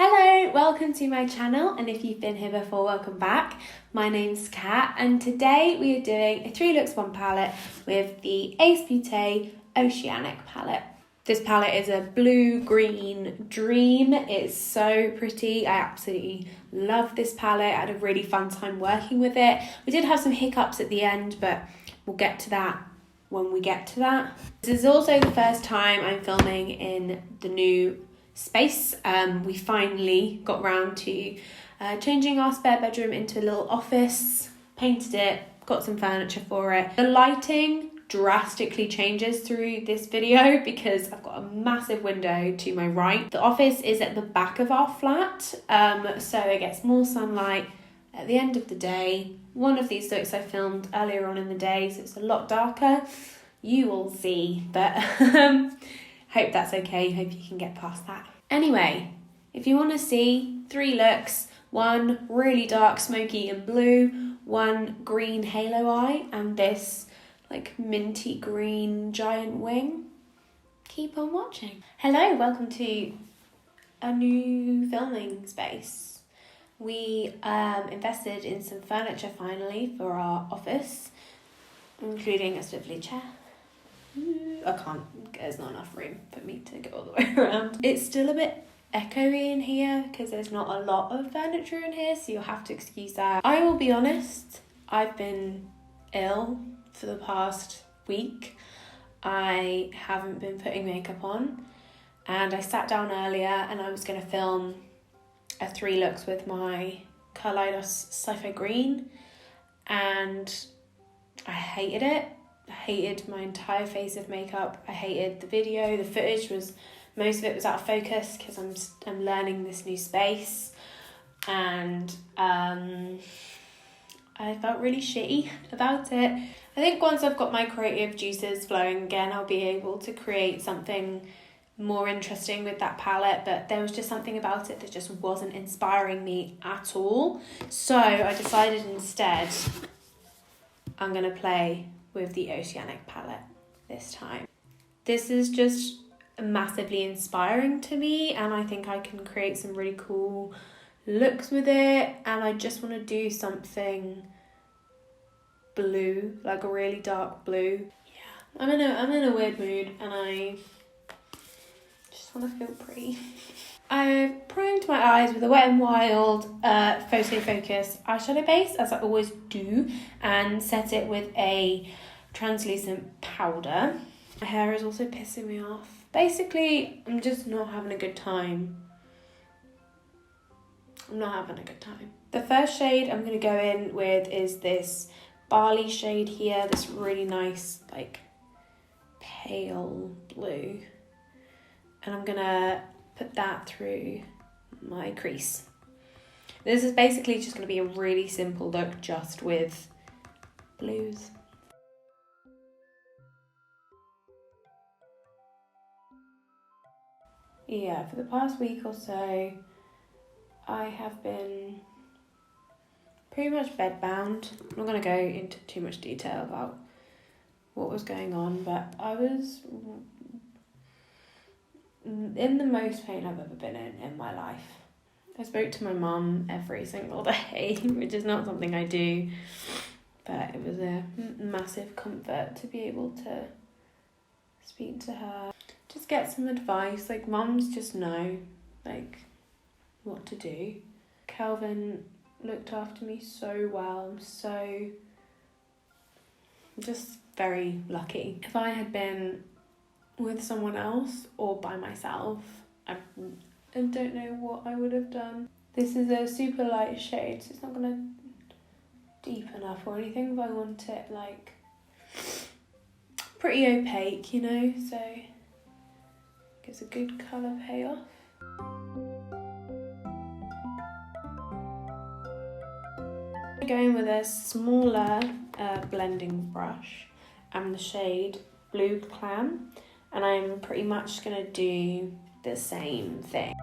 Hello, welcome to my channel, and if you've been here before, welcome back. My name's Kat, and today we are doing a 3 looks 1 palette with the Ace Beaute Oceanic palette. This palette is a blue-green dream. It's so pretty. I absolutely love this palette. I had a really fun time working with it. We did have some hiccups at the end, but we'll get to that when we get to that. This is also the first time I'm filming in the new space. We finally got round to changing our spare bedroom into a little office, painted it, got some furniture for it. The lighting drastically changes through this video because I've got a massive window to my right. The office is at the back of our flat, so it gets more sunlight at the end of the day. One of these looks I filmed earlier on in the day, so it's a lot darker. You will see, but hope that's okay. Hope you can get past that. Anyway, if you want to see 3 looks, one really dark, smoky and blue, one green halo eye, and this like minty green giant wing, keep on watching. Hello, welcome to a new filming space. We invested in some furniture finally for our office, including a swivelly chair. I can't, there's not enough room for me to go all the way around. It's still a bit echoey in here because there's not a lot of furniture in here, so you'll have to excuse that. I will be honest, I've been ill for the past week. I haven't been putting makeup on, and I sat down earlier and I was going to film a 3 looks with my Kaleidos Sci-Fi Green, and I hated it. I hated my entire face of makeup. I hated the video. The footage was, most of it was out of focus because I'm learning this new space, and I felt really shitty about it. I think once I've got my creative juices flowing again, I'll be able to create something more interesting with that palette, but there was just something about it that just wasn't inspiring me at all. So I decided instead I'm going to play with the Oceanic palette this time. This is just massively inspiring to me, and I think I can create some really cool looks with it, and I just want to do something blue, like a really dark blue. Yeah, I'm in a weird mood, and I just want to feel pretty. I've primed my eyes with a Wet n Wild Photo Focus eyeshadow base, as I always do, and set it with a translucent powder. My hair is also pissing me off. Basically, I'm just not having a good time. The first shade I'm going to go in with is this barley shade here, this really nice like pale blue, and I'm going to put that through my crease. This is basically just going to be a really simple look just with blues. Yeah, for the past week or so, I have been pretty much bedbound. I'm not going to go into too much detail about what was going on, but I was in the most pain I've ever been in my life. I spoke to my mum every single day, which is not something I do, but it was a massive comfort to be able to speak to her. Just get some advice. Like, mums just know like what to do. Calvin looked after me so well. I'm just very lucky. If I had been with someone else or by myself, I don't know what I would have done. This is a super light shade, so it's not gonna deepen enough or anything, but I want it like pretty opaque, you know, so gives a good colour payoff. I'm going with a smaller blending brush and the shade Blue Clam, and I'm pretty much going to do the same thing.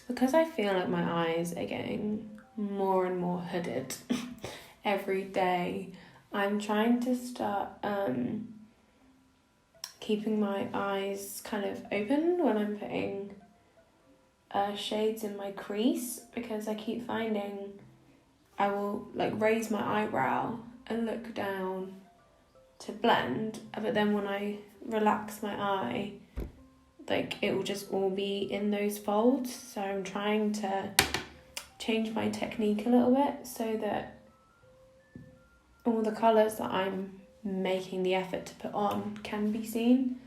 Because I feel like my eyes are getting more and more hooded every day. I'm trying to start keeping my eyes kind of open when I'm putting shades in my crease, because I keep finding I will like raise my eyebrow and look down to blend, but then when I relax my eye, like it will just all be in those folds. So I'm trying to change my technique a little bit so that all the colours that I'm making the effort to put on can be seen.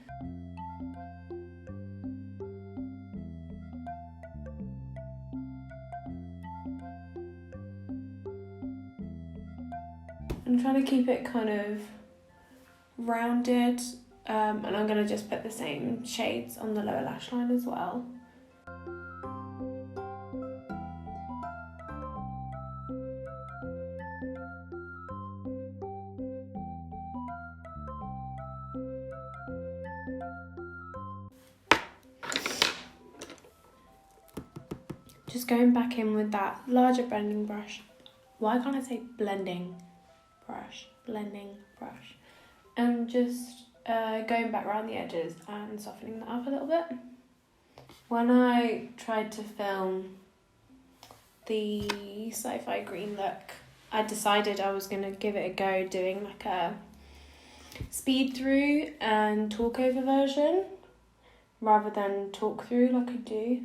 I'm trying to keep it kind of rounded, and I'm going to just put the same shades on the lower lash line as well. Just going back in with that larger blending brush. Why can't I say blending brush? Blending brush. And just going back around the edges and softening that up a little bit. When I tried to film the sci-fi green look, I decided I was going to give it a go doing like a speed through and talk over version rather than talk through like I do.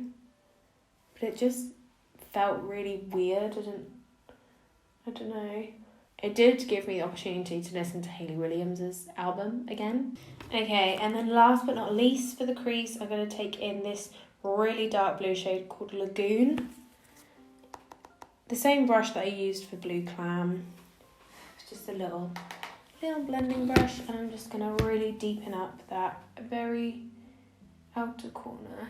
But it just felt really weird. I don't know. It did give me the opportunity to listen to Hayley Williams' album again. Okay, and then last but not least for the crease, I'm going to take in this really dark blue shade called Lagoon. The same brush that I used for Blue Clam. It's just a little blending brush, and I'm just going to really deepen up that very outer corner.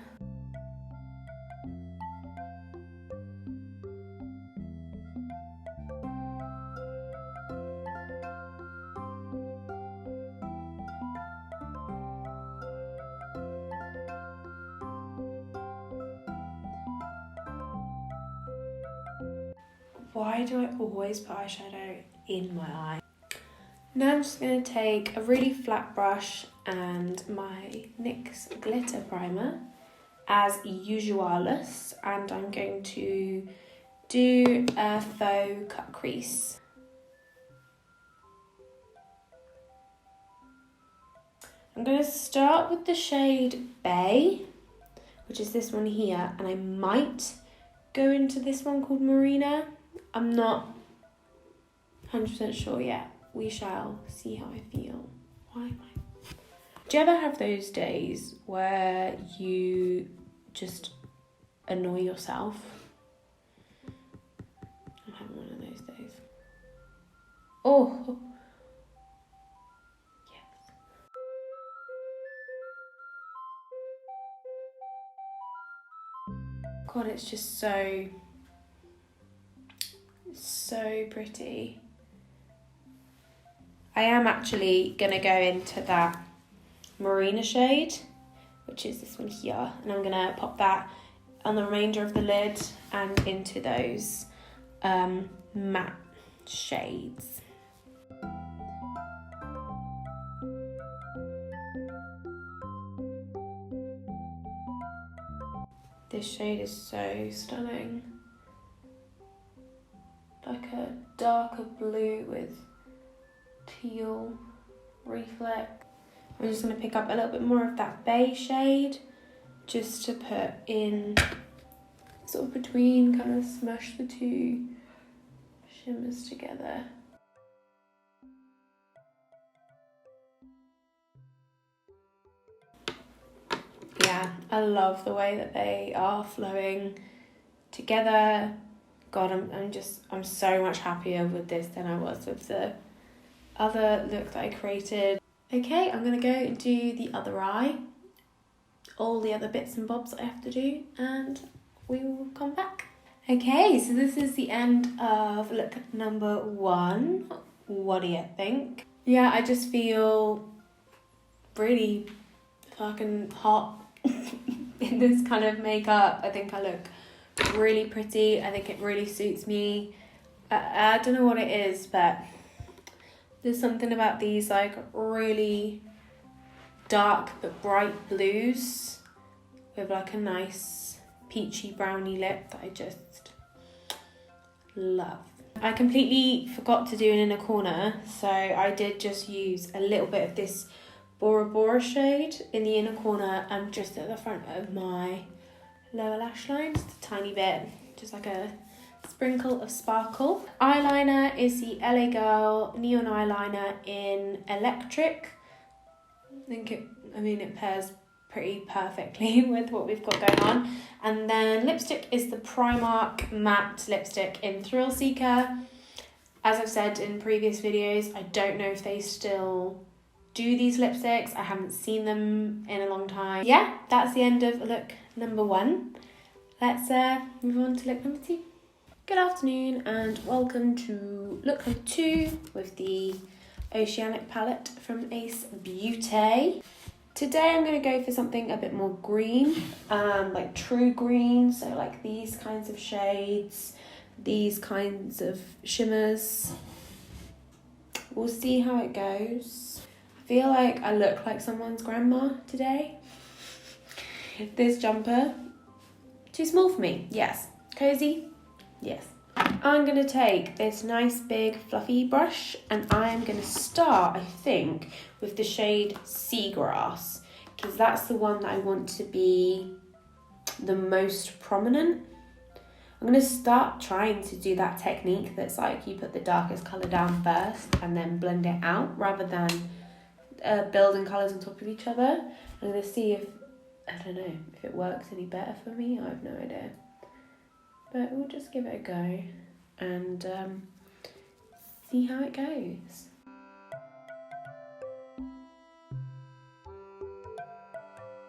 Why do I always put eyeshadow in my eye? Now I'm just going to take a really flat brush and my NYX glitter primer as usualis, and I'm going to do a faux cut crease. I'm going to start with the shade Bay, which is this one here, and I might go into this one called Marina. I'm not 100% sure yet. We shall see how I feel. Why am I? Do you ever have those days where you just annoy yourself? I'm having one of those days. Oh! Yes. God, it's just so pretty. I am actually going to go into that Marina shade, which is this one here, and I'm going to pop that on the remainder of the lid and into those matte shades. This shade is so stunning. Like a darker blue with teal reflect. I'm just going to pick up a little bit more of that Bay shade just to put in sort of between, kind of smush the two shimmers together. Yeah, I love the way that they are flowing together. God, I'm so much happier with this than I was with the other look that I created. Okay, I'm going to go and do the other eye, all the other bits and bobs that I have to do, and we will come back. Okay, so this is the end of look number 1. What do you think? Yeah, I just feel really fucking hot in this kind of makeup. I think I look Really pretty. I think it really suits me. I don't know what it is, but there's something about these like really dark but bright blues with like a nice peachy browny lip that I just love. I completely forgot to do an inner corner, so I did just use a little bit of this Bora Bora shade in the inner corner and just at the front of my lower lash line, just a tiny bit, just like a sprinkle of sparkle. Eyeliner is the LA Girl Neon Eyeliner in Electric. I think it pairs pretty perfectly with what we've got going on. And then lipstick is the Primark matte lipstick in Thrill Seeker. As I've said in previous videos, I don't know if they still do these lipsticks. I haven't seen them in a long time. Yeah, that's the end of look number 1. Let's move on to look number 2. Good afternoon and welcome to look number 2 with the Oceanic palette from Ace Beaute. Today I'm going to go for something a bit more green, like true green, so like these kinds of shades, these kinds of shimmers. We'll see how it goes. I feel like I look like someone's grandma today. This jumper, too small for me, yes. Cozy, yes. I'm going to take this nice big fluffy brush and I'm going to start, I think, with the shade Seagrass, because that's the one that I want to be the most prominent. I'm going to start trying to do that technique that's like you put the darkest colour down first and then blend it out rather than building colours on top of each other. I'm going to see if, I don't know, if it works any better for me. I have no idea. But we'll just give it a go and see how it goes.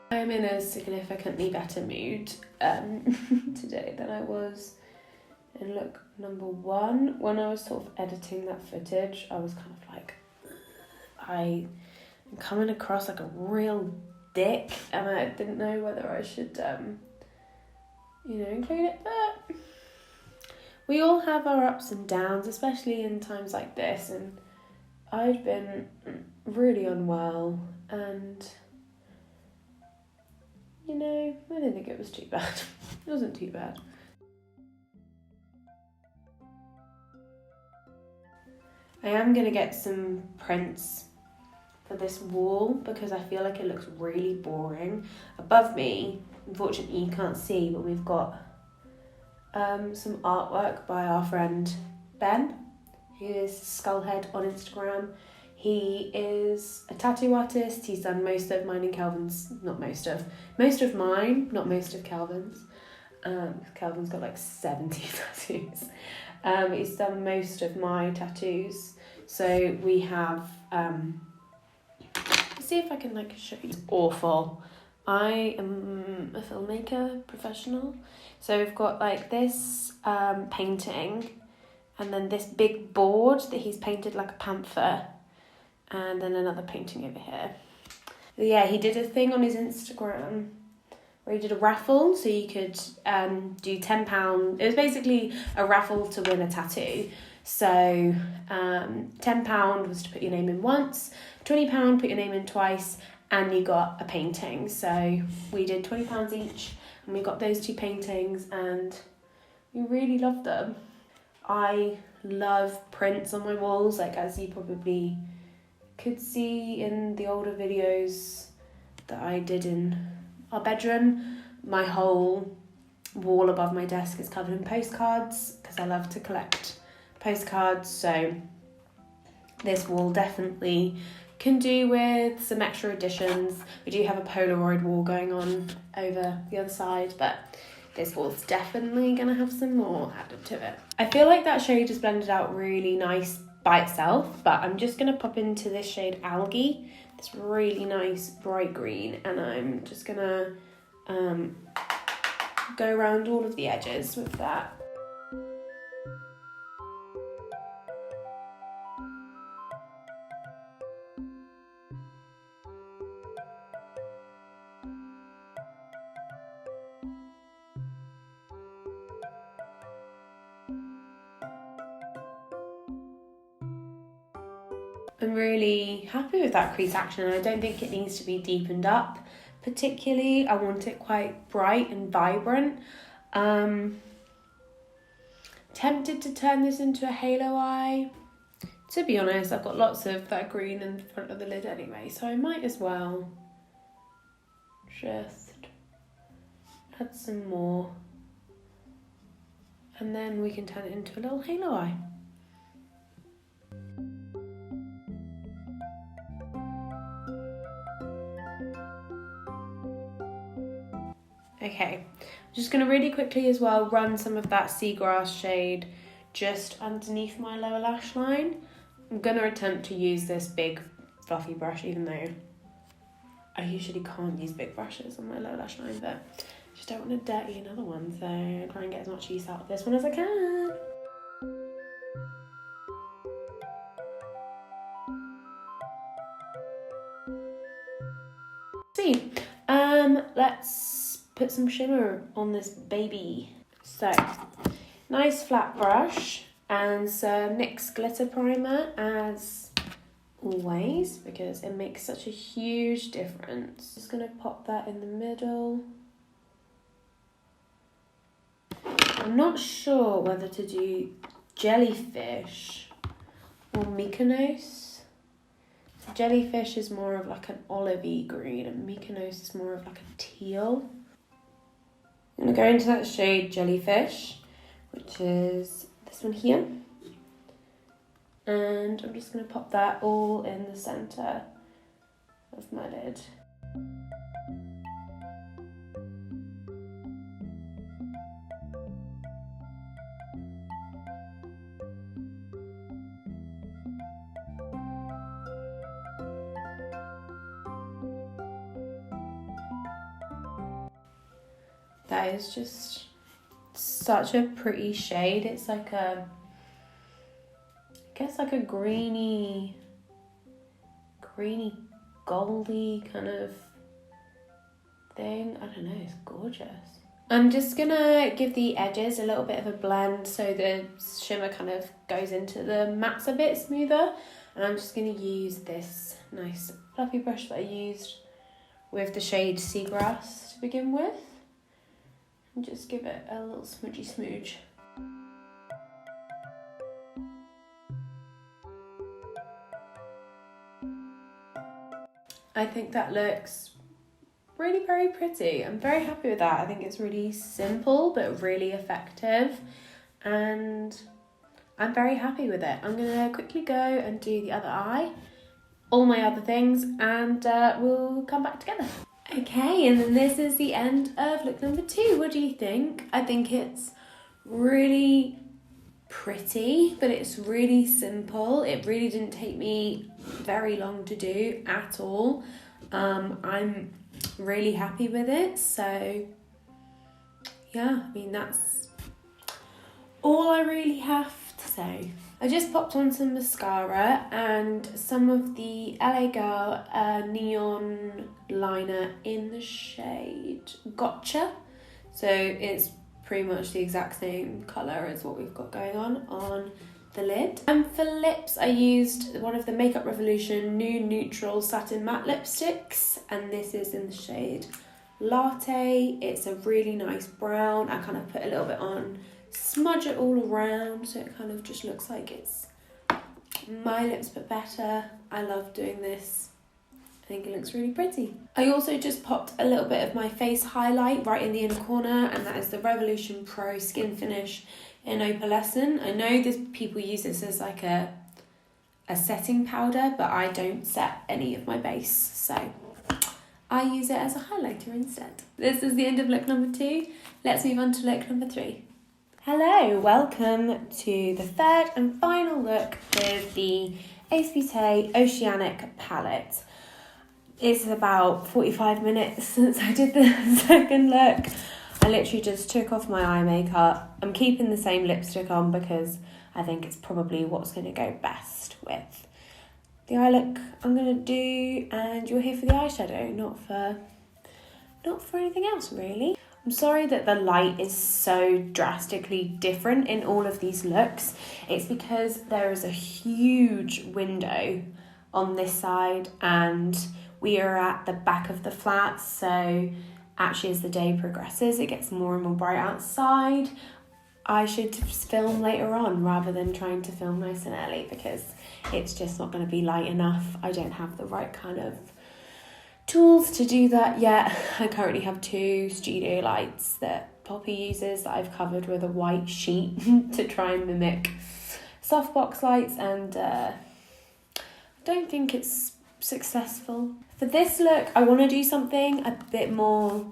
I'm in a significantly better mood today than I was in look number 1. When I was sort of editing that footage, I was kind of like, I'm coming across like a real dick and I didn't know whether I should, include it, but we all have our ups and downs, especially in times like this, and I'd been really unwell and I didn't think it was too bad. It wasn't too bad. I am going to get some prints for this wall because I feel like it looks really boring. Above me, unfortunately you can't see, but we've got some artwork by our friend Ben, who is Skullhead on Instagram. He is a tattoo artist. He's done most of mine and Calvin's, most of mine, not most of Calvin's. Calvin's got like 70 tattoos. He's done most of my tattoos. So we have, let's see if I can show you. It's awful. I am a filmmaker, professional. So we've got this painting and then this big board that he's painted like a panther. And then another painting over here. Yeah, he did a thing on his Instagram where he did a raffle, so you could do £10. It was basically a raffle to win a tattoo. So £10 was to put your name in once, £20 put your name in twice, and you got a painting. So we did £20 each, and we got those 2 paintings, and we really loved them. I love prints on my walls, as you probably could see in the older videos that I did in our bedroom. My whole wall above my desk is covered in postcards because I love to collect postcards, so this wall definitely can do with some extra additions. We do have a Polaroid wall going on over the other side, but this wall's definitely going to have some more added to it. I feel like that shade is blended out really nice by itself, but I'm just going to pop into this shade Algae, this really nice bright green, and I'm just going to go around all of the edges with that. I'm really happy with that crease action. I don't think it needs to be deepened up particularly. I want it quite bright and vibrant. Tempted to turn this into a halo eye. To be honest, I've got lots of that green in the front of the lid anyway, so I might as well just add some more. And then we can turn it into a little halo eye. Okay, I'm just going to really quickly as well run some of that seagrass shade just underneath my lower lash line. I'm going to attempt to use this big fluffy brush, even though I usually can't use big brushes on my lower lash line, but I just don't want to dirty another one, so I'll try and get as much use out of this one as I can. See, let's put some shimmer on this baby. So, nice flat brush and some NYX glitter primer as always, because it makes such a huge difference. Just gonna pop that in the middle. I'm not sure whether to do jellyfish or Mykonos. Jellyfish is more of like an olivey green and Mykonos is more of like a teal. I'm going to go into that shade Jellyfish, which is this one here. And I'm just going to pop that all in the centre of my lid. That is just such a pretty shade. It's like a, I guess like a greeny goldy kind of thing. I don't know, it's gorgeous. I'm just gonna give the edges a little bit of a blend so the shimmer kind of goes into the mattes a bit smoother. And I'm just gonna use this nice fluffy brush that I used with the shade Seagrass to begin with. And just give it a little smudgy smooch. I think that looks really very pretty. I'm very happy with that. I think it's really simple but really effective and I'm very happy with it. I'm gonna quickly go and do the other eye, all my other things, and we'll come back together. Okay, and then this is the end of look number 2. What do you think? I think it's really pretty, but it's really simple. It really didn't take me very long to do at all. I'm really happy with it. So yeah, I mean, that's all I really have to say. I just popped on some mascara and some of the LA Girl neon liner in the shade Gotcha. So it's pretty much the exact same colour as what we've got going on the lid. And for lips, I used one of the Makeup Revolution new neutral satin matte lipsticks, and this is in the shade Latte. It's a really nice brown. I kind of put a little bit on, smudge it all around so it kind of just looks like it's my lips but better. I love doing this. I think it looks really pretty. I also just popped a little bit of my face highlight right in the inner corner, and that is the Revolution Pro Skin Finish in Opalescent. I know people use this as like a setting powder, but I don't set any of my base, so I use it as a highlighter instead. This is the end of look number 2. Let's move on to look number 3. Hello, welcome to the third and final look with the Ace Beaute Oceanic palette. It's about 45 minutes since I did the second look. I literally just took off my eye makeup. I'm keeping the same lipstick on because I think it's probably what's going to go best with the eye look I'm going to do, and you're here for the eyeshadow, not for anything else really. I'm sorry that the light is so drastically different in all of these looks. It's because there is a huge window on this side, and we are at the back of the flat, so actually as the day progresses it gets more and more bright outside. I should film later on rather than trying to film nice and early, because it's just not going to be light enough. I don't have the right kind of tools to do that yet. I currently have 2 studio lights that Poppy uses that I've covered with a white sheet to try and mimic softbox lights, and I don't think it's successful. For this look, I want to do something a bit more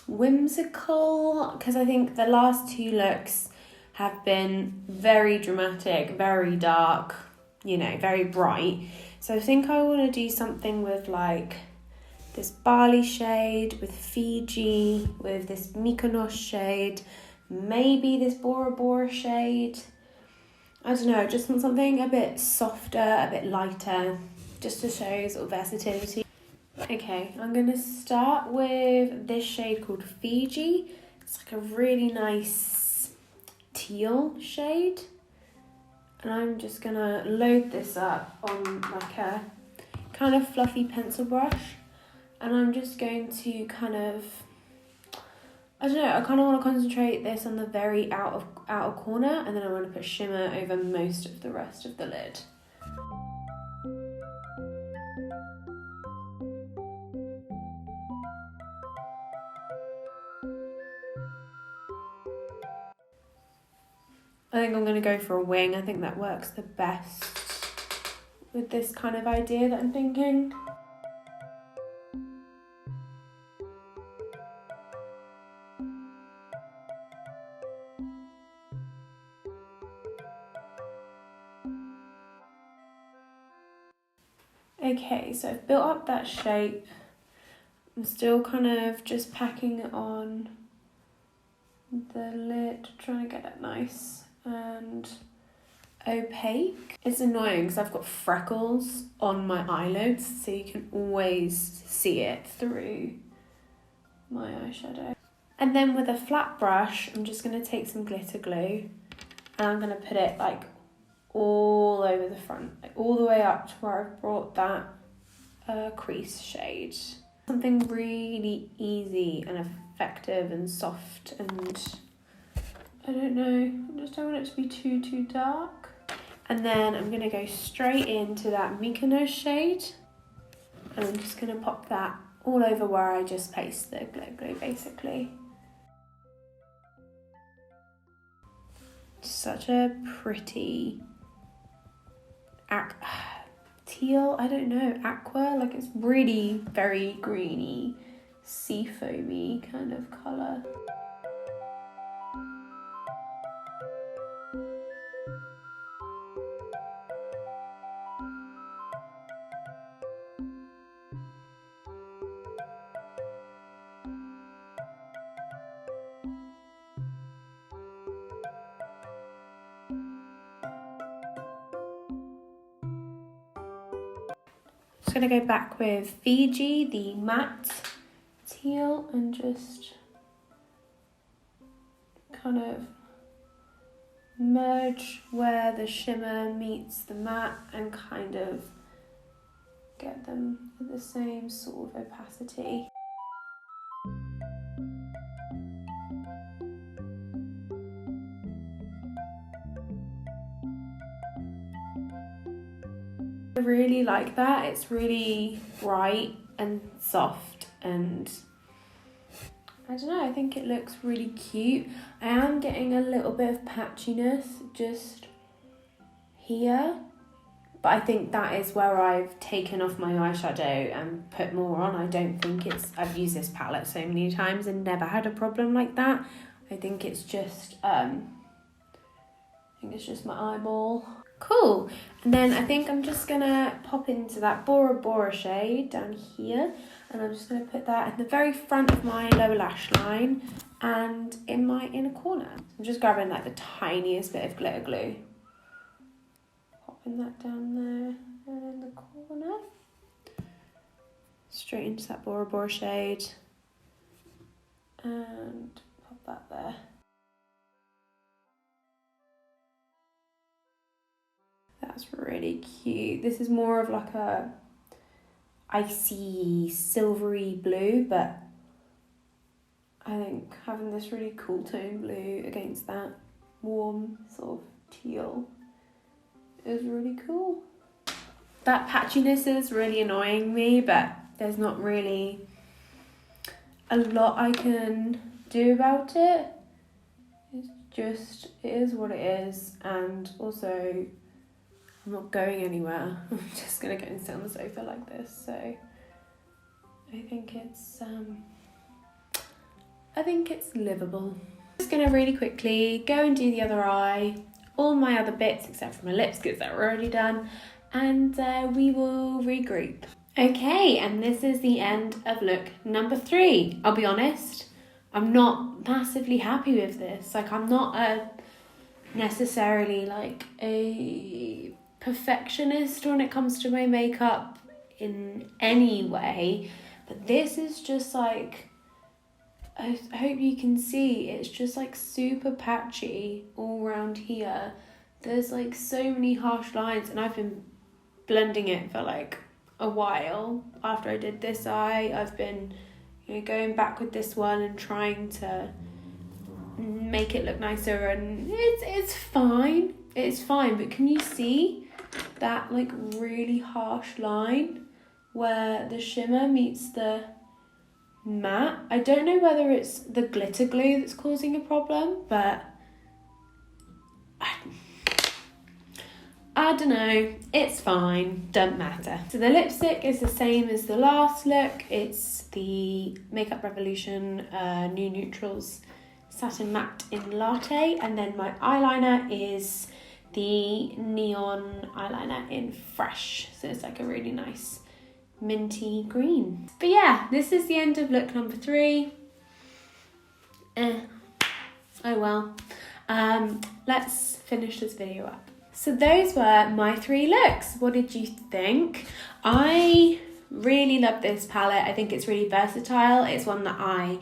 whimsical, because I think the last 2 looks have been very dramatic, very dark, you know, very bright. So I think I want to do something with like this barley shade, with Fiji, with this Mykonos shade, maybe this Bora Bora shade. I don't know, just want something a bit softer, a bit lighter, just to show sort of versatility. Okay, I'm going to start with this shade called Fiji. It's like a really nice teal shade. And I'm just going to load this up on like a kind of fluffy pencil brush. And I'm just going to kind of, I don't know, I kind of want to concentrate this on the very outer corner, and then I want to put shimmer over most of the rest of the lid. I think I'm going to go for a wing. I think that works the best with this kind of idea that I'm thinking. Okay, so I've built up that shape. I'm still kind of just packing it on the lid, trying to get it nice and opaque. It's annoying because I've got freckles on my eyelids, so you can always see it through my eyeshadow. And then with a flat brush, I'm just going to take some glitter glue and I'm going to put it like all over the front, like all the way up to where I've brought that crease shade. Something really easy and effective and soft, and I don't know, I just don't want it to be too dark. And then I'm going to go straight into that Mykonos shade, and I'm just going to pop that all over where I just placed the glitter glue, basically. Such a pretty teal, I don't know, aqua, like it's really very greeny, sea foamy kind of colour. Just going to go back with Fiji, the matte teal, and just kind of merge where the shimmer meets the matte and kind of get them at the same sort of opacity. I really like that. It's really bright and soft, and I don't know, I think it looks really cute. I am getting a little bit of patchiness just here, but I think that is where I've taken off my eyeshadow and put more on. I don't think I've used this palette so many times and never had a problem like that. I think it's just my eyeball. Cool. And then I think I'm just gonna pop into that Bora Bora shade down here, and I'm just gonna put that in the very front of my lower lash line and in my inner corner. I'm just grabbing like the tiniest bit of glitter glue, popping that down there and in the corner, straight into that Bora Bora shade, and pop that there. That's really cute. This is more of like a icy silvery blue, but I think having this really cool tone blue against that warm sort of teal is really cool. That patchiness is really annoying me, but there's not really a lot I can do about it. It's just, it is what it is, and also I'm not going anywhere. I'm just gonna go and sit on the sofa like this, so I think it's livable. Just gonna really quickly go and do the other eye, all my other bits except for my lips because they're already done, and we will regroup. Okay, and this is the end of look number 3. I'll be honest, I'm not massively happy with this. Like, I'm not necessarily like a perfectionist when it comes to my makeup in any way, but this is just like, I hope you can see, it's just like super patchy all around here. There's like so many harsh lines, and I've been blending it for like a while. After I did this eye, I've been, you know, going back with this one and trying to make it look nicer, and it's fine. It's fine, but can you see that like really harsh line where the shimmer meets the matte? I don't know whether it's the glitter glue that's causing a problem, but I don't know, it's fine, doesn't matter. So the lipstick is the same as the last look. It's the Makeup Revolution New Neutrals Satin Matte in Latte, and then my eyeliner is the Neon eyeliner in Fresh, so it's like a really nice minty green. But yeah, this is the end of look number 3. Oh well. Let's finish this video up. So those were my 3 looks. What did you think? I really love this palette. I think it's really versatile. It's one that I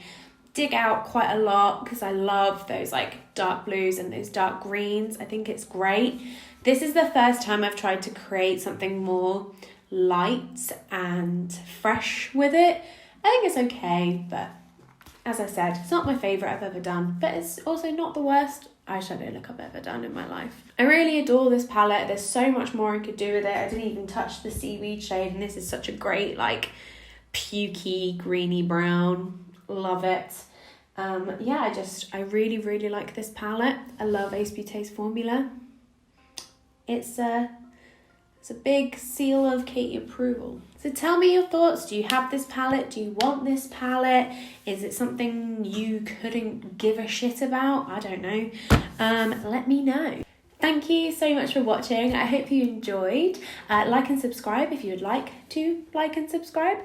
dig out quite a lot because I love those like dark blues and those dark greens. I think it's great. This is the first time I've tried to create something more light and fresh with it. I think it's okay, but as I said, it's not my favourite I've ever done, but it's also not the worst eyeshadow look I've ever done in my life. I really adore this palette. There's so much more I could do with it. I didn't even touch the seaweed shade, and this is such a great like pukey greeny brown. Love it. Yeah, I really like this palette. I love Ace Beaute's formula. It's a big seal of Katie approval. So tell me your thoughts. Do you have this palette? Do you want this palette? Is it something you couldn't give a shit about? I don't know. Let me know. Thank you so much for watching. I hope you enjoyed. Like and subscribe if you would like to like and subscribe.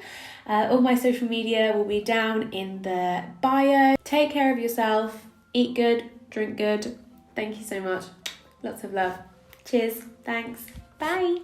All my social media will be down in the bio. Take care of yourself. Eat good. Drink good. Thank you so much. Lots of love. Cheers. Thanks. Bye.